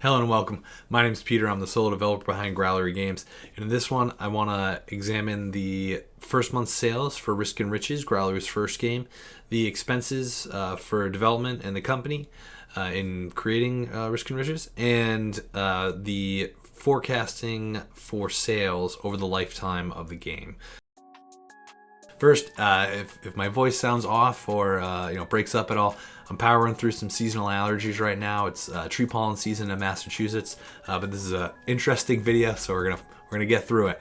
Hello and welcome. My name is Peter. I'm the solo developer behind Growlery Games. And in this one, I want to examine the first month sales for Risk and Riches, Growlery's first game, the expenses for development and the company in creating Risk and Riches, and the forecasting for sales over the lifetime of the game. First, if my voice sounds off or breaks up at all, I'm powering through some seasonal allergies right now. It's tree pollen season in Massachusetts, but this is an interesting video, so we're gonna get through it.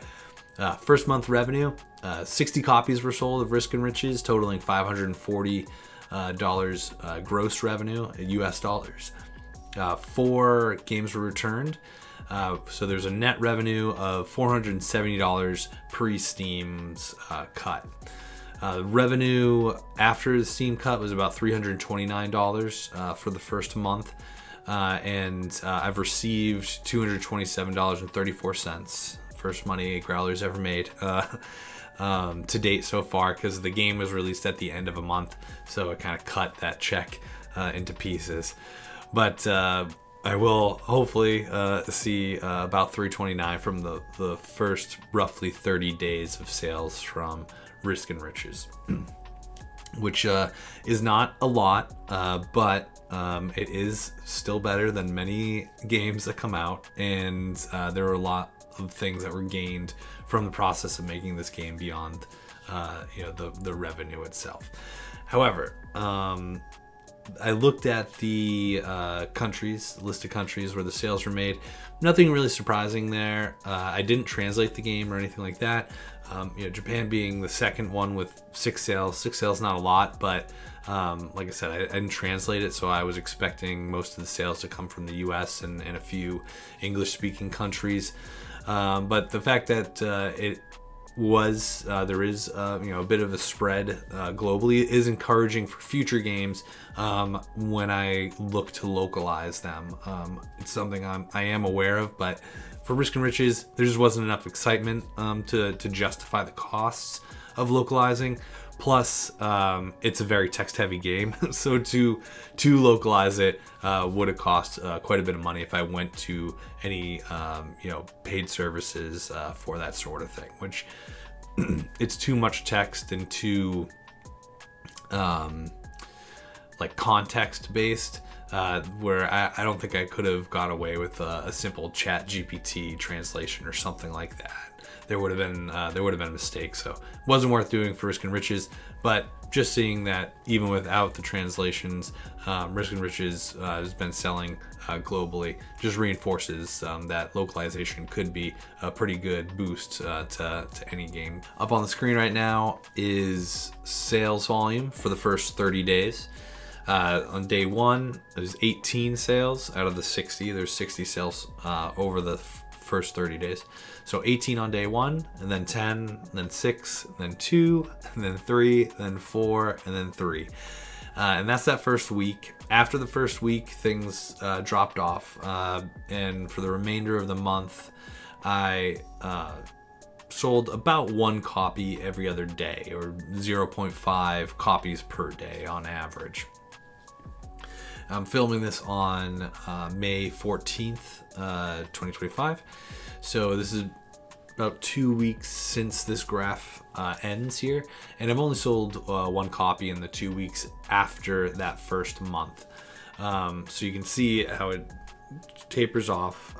First month revenue: 60 copies were sold of Risk and Riches, totaling $540 gross revenue, US dollars. 4 games were returned. So there's a net revenue of $470 pre-Steam's cut. Revenue after the Steam cut was about $329 for the first month. And I've received $227.34. First money Growler's ever made to date so far, because the game was released at the end of a month. So it kind of cut that check into pieces. But I will hopefully see about $329 from the first roughly 30 days of sales from Risk and Riches, which is not a lot, but it is still better than many games that come out, and there were a lot of things that were gained from the process of making this game beyond the revenue itself. However, I looked at the list of countries where the sales were made. Nothing really surprising there. I didn't translate the game or anything like that. Japan being the second one with 6 sales. 6 sales, not a lot, but like I said, I didn't translate it, so I was expecting most of the sales to come from the US and a few English-speaking countries. But the fact that there is a bit of a spread globally is encouraging for future games when I look to localize them. It's something I am aware of, but for Risk and Riches, there just wasn't enough excitement to justify the costs of localizing. Plus, it's a very text-heavy game, so to localize it would have cost quite a bit of money if I went to any paid services for that sort of thing. Which it's too much text and too context-based. Where I don't think I could have got away with a simple Chat GPT translation or something like that. There would have been a mistake, so it wasn't worth doing for Risk and Riches. But just seeing that even without the translations, Risk and Riches has been selling globally just reinforces that localization could be a pretty good boost to any game. Up on the screen right now is sales volume for the first 30 days. On day 1, there's 18 sales out of the 60. There's 60 sales over the first 30 days. So 18 on day 1, and then 10, then 6, then 2, and then 3, then 4, and then 3. And that's that first week. After the first week, things dropped off. And for the remainder of the month, I sold about 1 copy every other day, or 0.5 copies per day on average. I'm filming this on May 14th, 2025. So this is about 2 weeks since this graph ends here. And I've only sold 1 copy in the 2 weeks after that first month. So you can see how it tapers off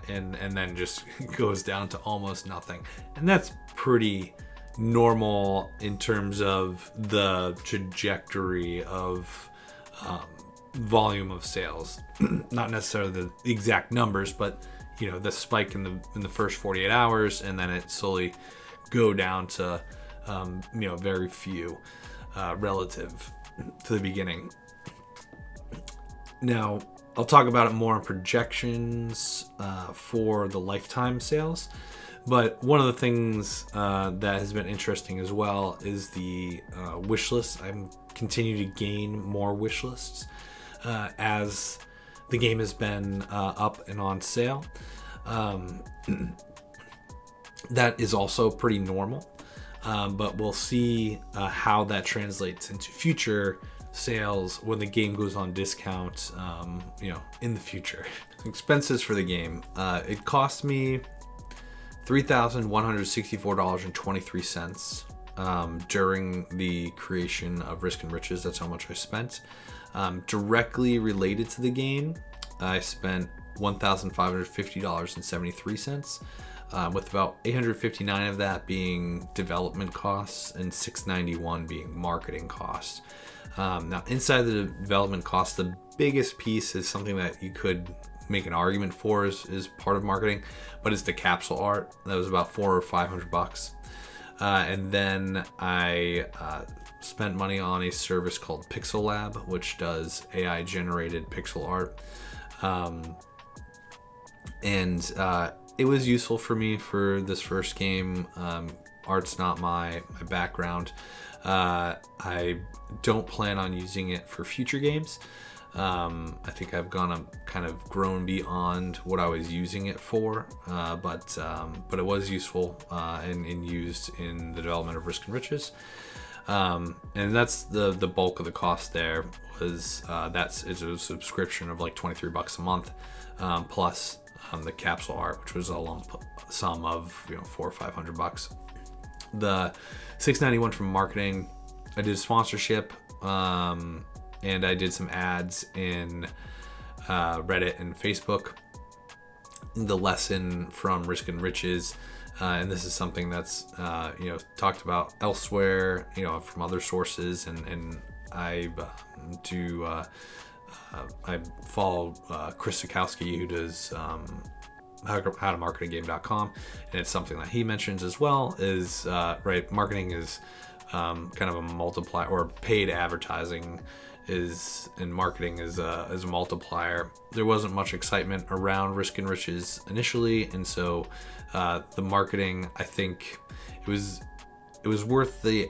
and then just goes down to almost nothing. And that's pretty normal in terms of the trajectory of volume of sales. Not necessarily the exact numbers, but the spike in the first 48 hours, and then it slowly go down to very few relative to the beginning. Now I'll talk about it more in projections for the lifetime sales, but one of the things that has been interesting as well is the wish list. I'm continue to gain more wish lists as the game has been up and on sale. That is also pretty normal, but we'll see how that translates into future sales when the game goes on discount, in the future. Expenses for the game. It cost me $3,164.23 during the creation of Risk and Riches. That's how much I spent. Directly related to the game, I spent $1,550.73, with about $859 of that being development costs and $691 being marketing costs. Now, inside the development costs, the biggest piece is something that you could make an argument for is part of marketing, but it's the capsule art. That was about $400 or $500. And then I spent money on a service called Pixel Lab, which does AI generated pixel art. And it was useful for me for this first game. Art's not my background. I don't plan on using it for future games. I think I've kind of grown beyond what I was using it for, but it was useful and used in the development of Risk and Riches. And that's the bulk of the cost there. It's a subscription of like $23 a month, plus the capsule art, which was a lump sum of $400 or $500. The $691 from marketing, I did sponsorship, and I did some ads in Reddit and Facebook. The lesson from Risk and Riches, and this is something that's talked about elsewhere, from other sources, and I I follow Chris Sikowski, who does howtomarketagame.com, and it's something that he mentions as well. Is marketing is kind of a multiplier, or paid advertising and marketing is a multiplier. There wasn't much excitement around Risk and Riches initially, and so the marketing, I think it was worth the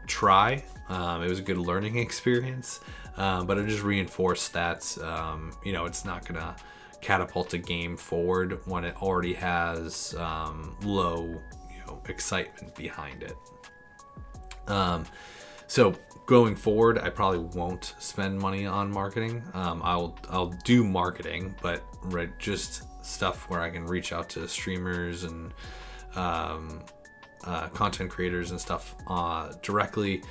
try. It was a good learning experience, but it just reinforced that it's not gonna catapult a game forward when it already has low excitement behind it. So going forward, I probably won't spend money on marketing. I'll do marketing, but just stuff where I can reach out to streamers and content creators and stuff directly.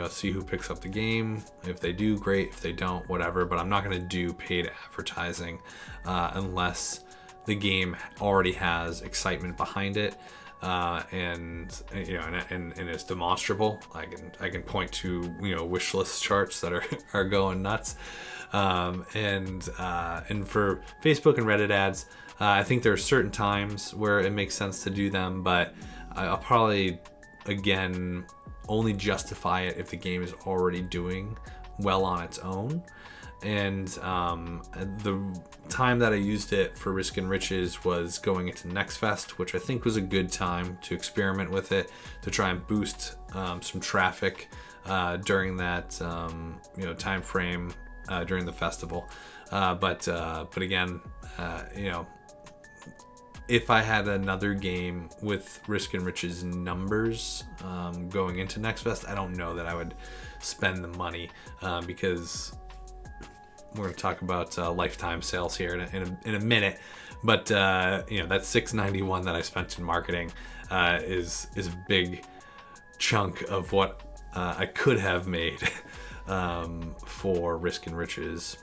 See who picks up the game. If they do, great. If they don't, whatever. But I'm not going to do paid advertising unless the game already has excitement behind it, and it's demonstrable. I can point to wish list charts that are going nuts. And for Facebook and Reddit ads, I think there are certain times where it makes sense to do them, but I'll probably again only justify it if the game is already doing well on its own. And the time that I used it for Risk and Riches was going into Next Fest, which I think was a good time to experiment with it, to try and boost some traffic during that time frame during the festival. But again, if I had another game with Risk and Riches numbers going into Next Fest, I don't know that I would spend the money, because we're going to talk about lifetime sales here in a minute. But that $691 that I spent in marketing is a big chunk of what I could have made for Risk and Riches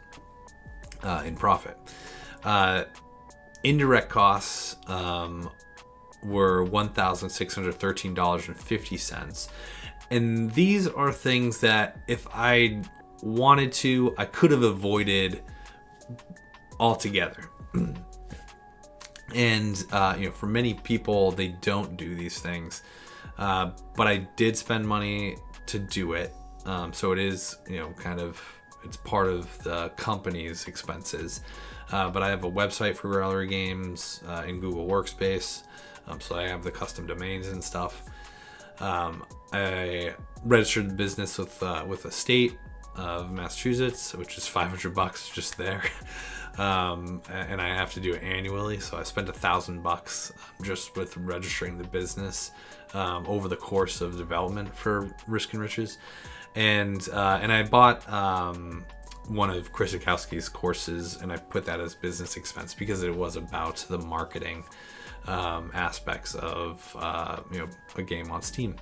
in profit. Indirect costs were $1,613.50. And these are things that if I wanted to, I could have avoided altogether. And, for many people, they don't do these things. But I did spend money to do it. So it is, it's part of the company's expenses. But I have a website for Gallery Games in Google Workspace, so I have the custom domains and stuff. I registered the business with the state of Massachusetts, which is $500 just there, and I have to do it annually. So I spent $1,000 just with registering the business over the course of development for Risk and Riches. And I bought one of Chris Zukowski's courses, and I put that as business expense because it was about the marketing aspects of a game on Steam.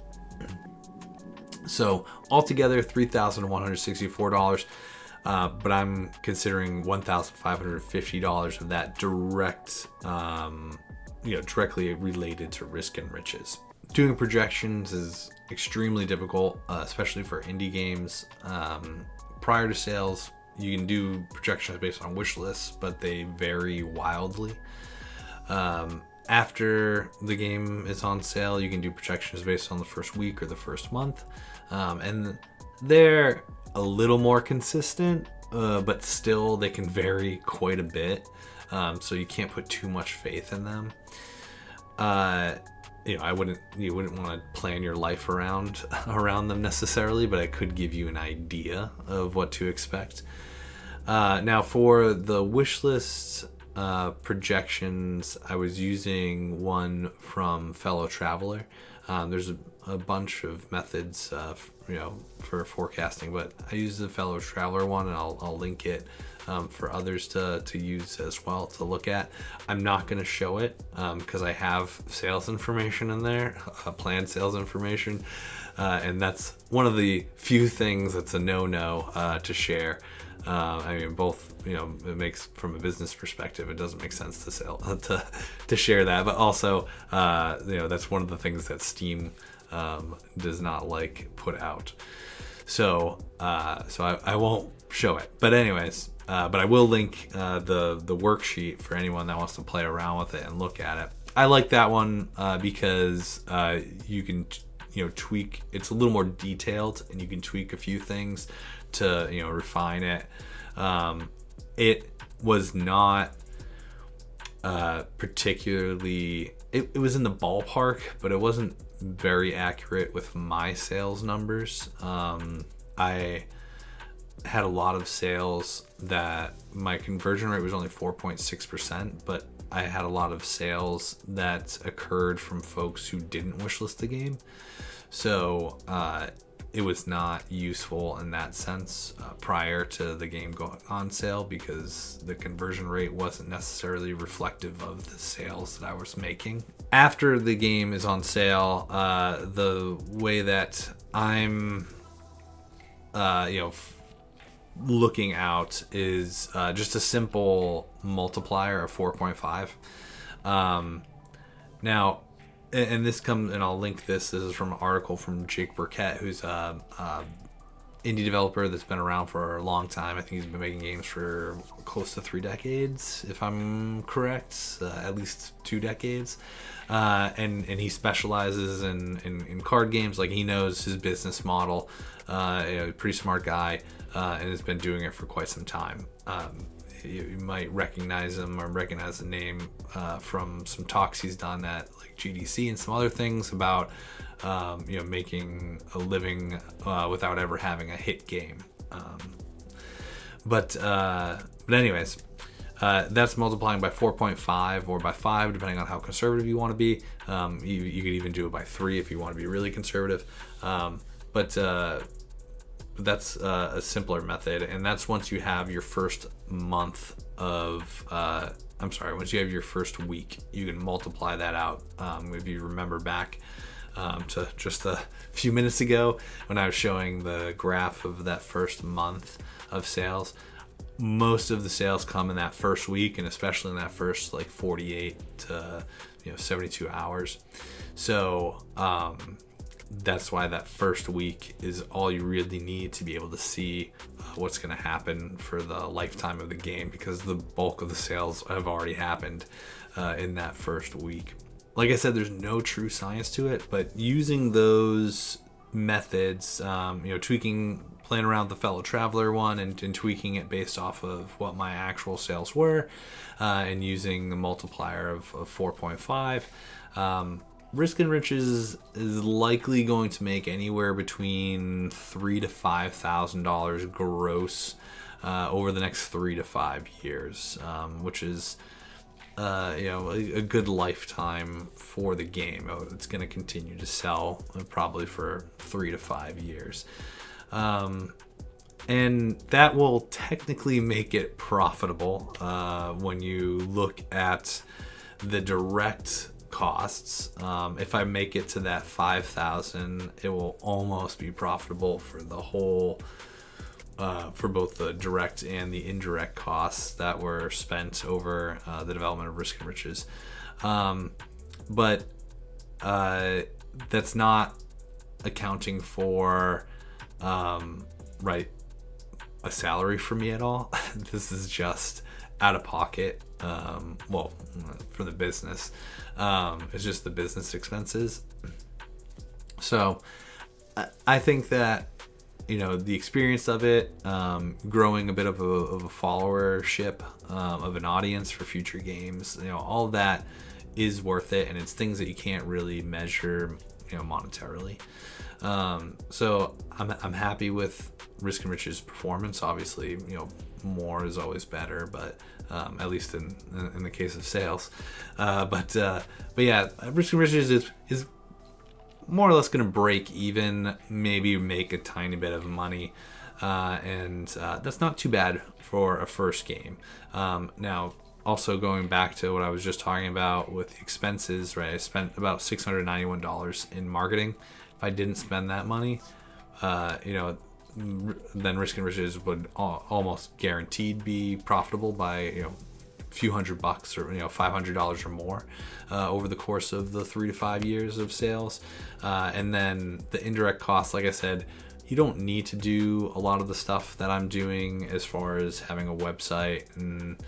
So altogether, $3,164. But I'm considering $1,550 of that directly related to Risk and Riches. Doing projections is extremely difficult, especially for indie games. Prior to sales, you can do projections based on wish lists, but they vary wildly. After the game is on sale, you can do projections based on the first week or the first month. And they're a little more consistent, but still they can vary quite a bit. So you can't put too much faith in them. You wouldn't want to plan your life around them necessarily, but I could give you an idea of what to expect. Now for the wish list projections, I was using one from Fellow Traveler. There's a bunch of methods, for forecasting, but I use the Fellow Traveler one, and I'll link it for others to use as well to look at. I'm not going to show it because I have sales information in there, planned sales information, and that's one of the few things that's a no-no to share. Both, it makes, from a business perspective, it doesn't make sense to share that, but also, that's one of the things that Steam does not like put out. So I won't show it. But anyways, but I will link the worksheet for anyone that wants to play around with it and look at it. I like that one because you can tweak. It's a little more detailed, and you can tweak a few things to refine it. It was not particularly. It was in the ballpark, but it wasn't very accurate with my sales numbers. I had a lot of sales that my conversion rate was only 4.6%, but I had a lot of sales that occurred from folks who didn't wishlist the game. So it was not useful in that sense prior to the game going on sale, because the conversion rate wasn't necessarily reflective of the sales that I was making. After the game is on sale, the way that I'm looking out is just a simple multiplier of 4.5. Now, and this comes, and I'll link this. This is from an article from Jake Burkett, who's a indie developer that's been around for a long time. I think he's been making games for close to 3 decades, if I'm correct, at least 2 decades. And he specializes in card games. Like, he knows his business model. Pretty smart guy, and has been doing it for quite some time. You might recognize him or recognize the name from some talks he's done at like GDC and some other things about making a living without ever having a hit game. But anyways, that's multiplying by 4.5 or by 5, depending on how conservative you want to be. You could even do it by 3 if you want to be really conservative. But that's a simpler method, and that's once you have your first month of once you have your first week, you can multiply that out. If you remember back to just a few minutes ago when I was showing the graph of that first month of sales, most of the sales come in that first week, and especially in that first 48 to 72 hours. So that's why that first week is all you really need to be able to see what's going to happen for the lifetime of the game, because the bulk of the sales have already happened in that first week. Like I said, there's no true science to it, but using those methods, playing around with the Fellow Traveler one and tweaking it based off of what my actual sales were, and using a multiplier of 4.5, Risk and Riches is likely going to make anywhere between $3,000 to $5,000 gross over the next 3 to 5 years, which is a good lifetime for the game. It's going to continue to sell probably for 3 to 5 years. And that will technically make it profitable when you look at the direct costs. If I make it to that 5,000, it will almost be profitable for the whole, for both the direct and the indirect costs that were spent over the development of Risk and Riches. But that's not accounting for right, a salary for me at all. This is just out of pocket. Well, for the business, it's just the business expenses. So I think that, you know, the experience of it, growing a bit of a followership, of an audience for future games, you know, all of that is worth it, and it's things that you can't really measure, you know, monetarily. So I'm happy with Risk and Riches performance. Obviously, you know, more is always better, but at least in the case of sales. But yeah, Risk and Riches is more or less going to break even, maybe make a tiny bit of money, and that's not too bad for a first game. Now, also going back to what I was just talking about with the expenses, right? I spent about $691 in marketing. If I didn't spend that money, you know, then Risk and Riches would almost guaranteed be profitable by, you know, a few $100 or, you know, $500 or more over the course of the 3 to 5 years of sales. And then the indirect costs, like I said, you don't need to do a lot of the stuff that I'm doing as far as having a website and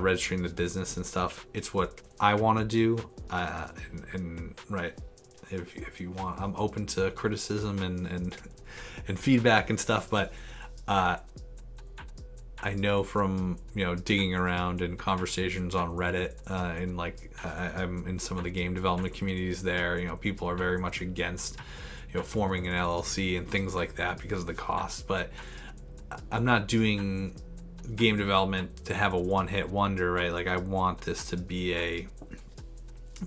registering the business and stuff. It's what I want to do, and right, if you want, I'm open to criticism and feedback and stuff, but I know from, you know, digging around in conversations on Reddit, and like I'm in some of the game development communities there, you know, people are very much against, you know, forming an LLC and things like that because of the cost. But I'm not doing game development to have a one-hit wonder, right? Like, I want this to be a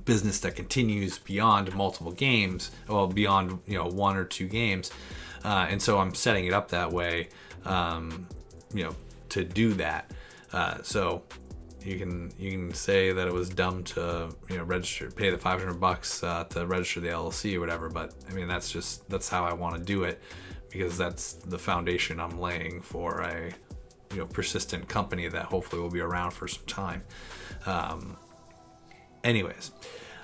business that continues beyond multiple games, well, beyond, you know, 1 or 2 games, and so I'm setting it up that way, you know, to do that. So you can say that it was dumb to, you know, pay the $500 to register the LLC or whatever, but I mean, that's how I want to do it, because that's the foundation I'm laying for a, you know, persistent company that hopefully will be around for some time. Anyways,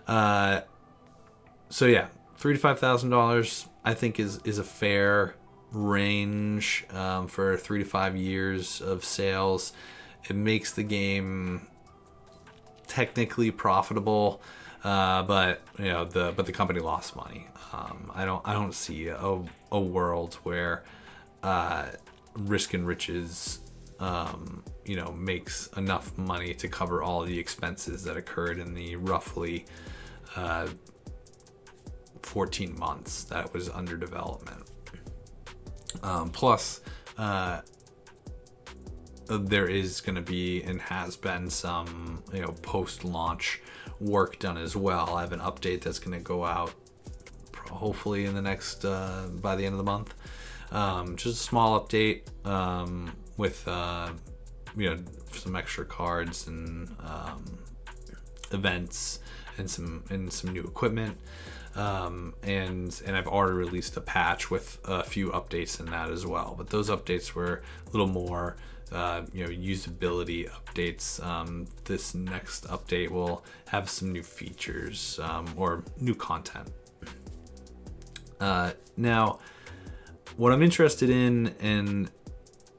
so yeah, $3,000 to $5,000 I think is a fair range for 3 to 5 years of sales. It makes the game technically profitable, but you know, the company lost money. I don't see a world where Risk and Riches, you know, makes enough money to cover all the expenses that occurred in the roughly 14 months that it was under development. Plus, there is going to be and has been some, you know, post-launch work done as well. I have an update that's going to go out hopefully in the next by the end of the month. Just a small update with you know, some extra cards and events and some new equipment. And I've already released a patch with a few updates in that as well. But those updates were a little more, you know, usability updates. This next update will have some new features, or new content. Now, what I'm interested in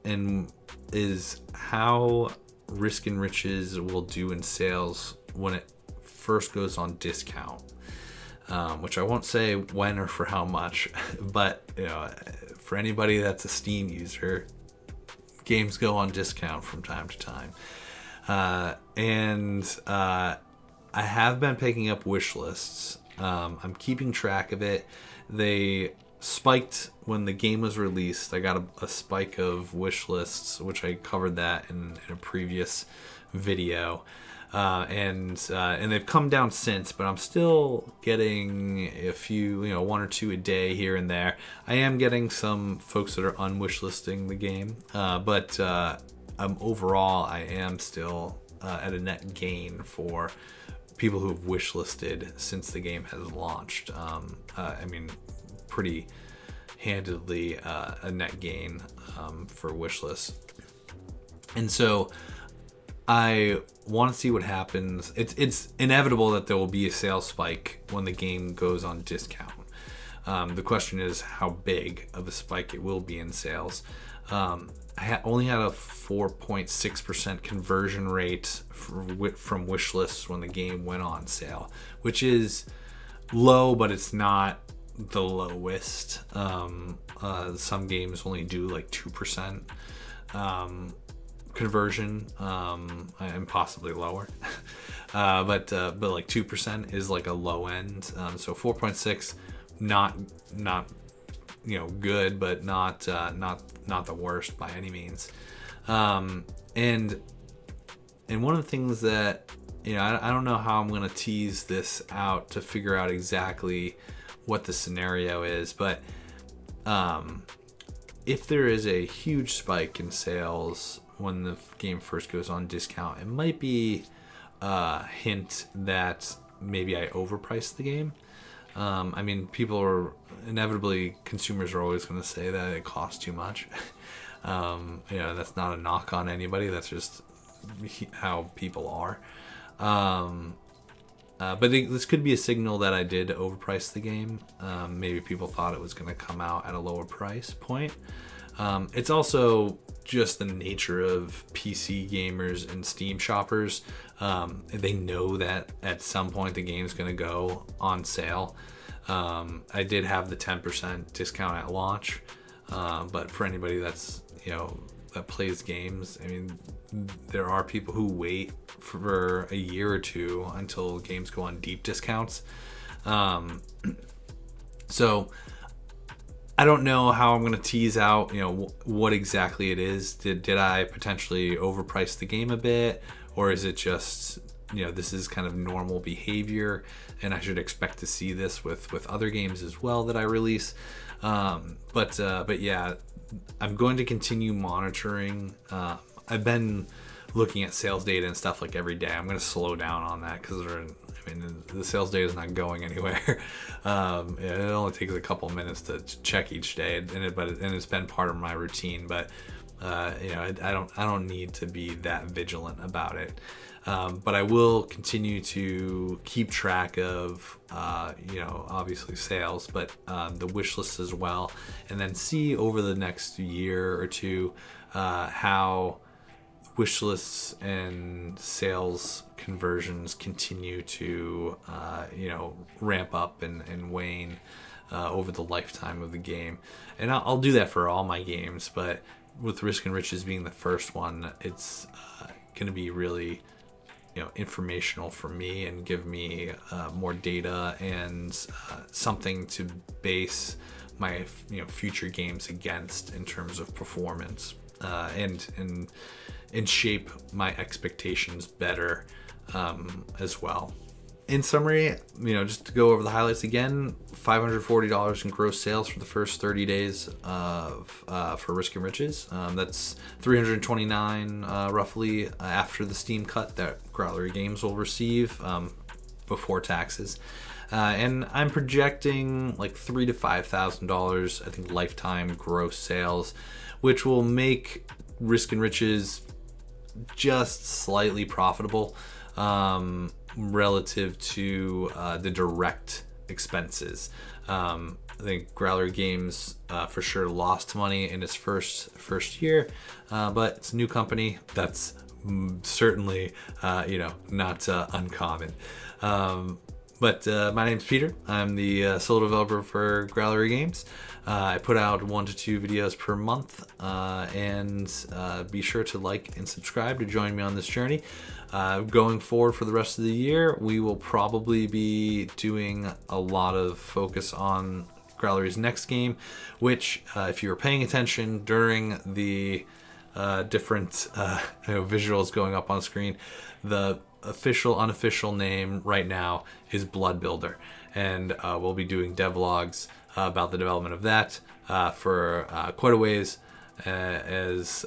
and is how Risk and Riches will do in sales when it first goes on discount. Which I won't say when or for how much, but you know, for anybody that's a Steam user, games go on discount from time to time, and I have been picking up wish lists. I'm keeping track of it. They spiked when the game was released. I got a spike of wish lists, which I covered that in a previous video. And they've come down since, but I'm still getting a few, one or two a day here and there. I am getting some folks that are unwishlisting the game, but overall I am still at a net gain for people who have wishlisted since the game has launched. Pretty handedly a net gain for wishlists. And so I want to see what happens. It's inevitable that there will be a sales spike when the game goes on discount. The question is how big of a spike it will be in sales. I only had a 4.6% conversion rate from wish lists when the game went on sale, which is low, but it's not the lowest. Some games only do like 2% conversion, and possibly lower. But like 2% is like a low end. So 4.6, not good, but not the worst by any means. And one of the things that I don't know how I'm gonna tease this out to figure out exactly what the scenario is, but if there is a huge spike in sales when the game first goes on discount, it might be a hint that maybe I overpriced the game. Consumers are always going to say that it costs too much. That's not a knock on anybody. That's just how people are. But this could be a signal that I did overprice the game. Maybe people thought it was going to come out at a lower price point. It's also just the nature of PC gamers and Steam shoppers. They know that at some point the game's going to go on sale. I did have the 10% discount at launch, but for anybody that's that plays games, there are people who wait for a year or two until games go on deep discounts. So I don't know how I'm going to tease out, what exactly it is. Did I potentially overprice the game a bit, or is it just, this is kind of normal behavior, and I should expect to see this with other games as well that I release. But yeah, I'm going to continue monitoring. I've been looking at sales data and stuff like every day. I'm going to slow down on that because the sales data is not going anywhere. It only takes a couple minutes to check each day, and it's been part of my routine. But I don't need to be that vigilant about it. But I will continue to keep track of obviously sales, but the wish list as well, and then see over the next year or two how wish lists and sales conversions continue to ramp up and wane over the lifetime of the game. And I'll do that for all my games, but with Risk and Riches being the first one, it's going to be really informational for me and give me more data and something to base my future games against in terms of performance, and shape my expectations better as well. In summary, just to go over the highlights again, $540 in gross sales for the first 30 days for Risk and Riches. That's $329 roughly after the Steam cut that Growlery Games will receive before taxes. And I'm projecting like $3,000 to $5,000, I think, lifetime gross sales, which will make Risk and Riches just slightly profitable relative to the direct expenses. I think Growler Games for sure lost money in its first year, but it's a new company. That's certainly not uncommon. But my name's Peter. I'm the sole developer for Growlery Games. I put out 1 to 2 videos per month, and be sure to like and subscribe to join me on this journey. Going forward for the rest of the year, we will probably be doing a lot of focus on Growlery's next game, which, if you were paying attention during the different visuals going up on screen, the official, unofficial name right now is Blood Builder, and we'll be doing devlogs about the development of that for quite a ways, as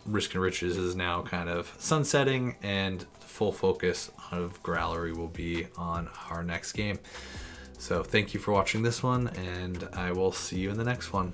Risk and Riches is now kind of sunsetting, and full focus of Growlery will be on our next game. So thank you for watching this one, and I will see you in the next one.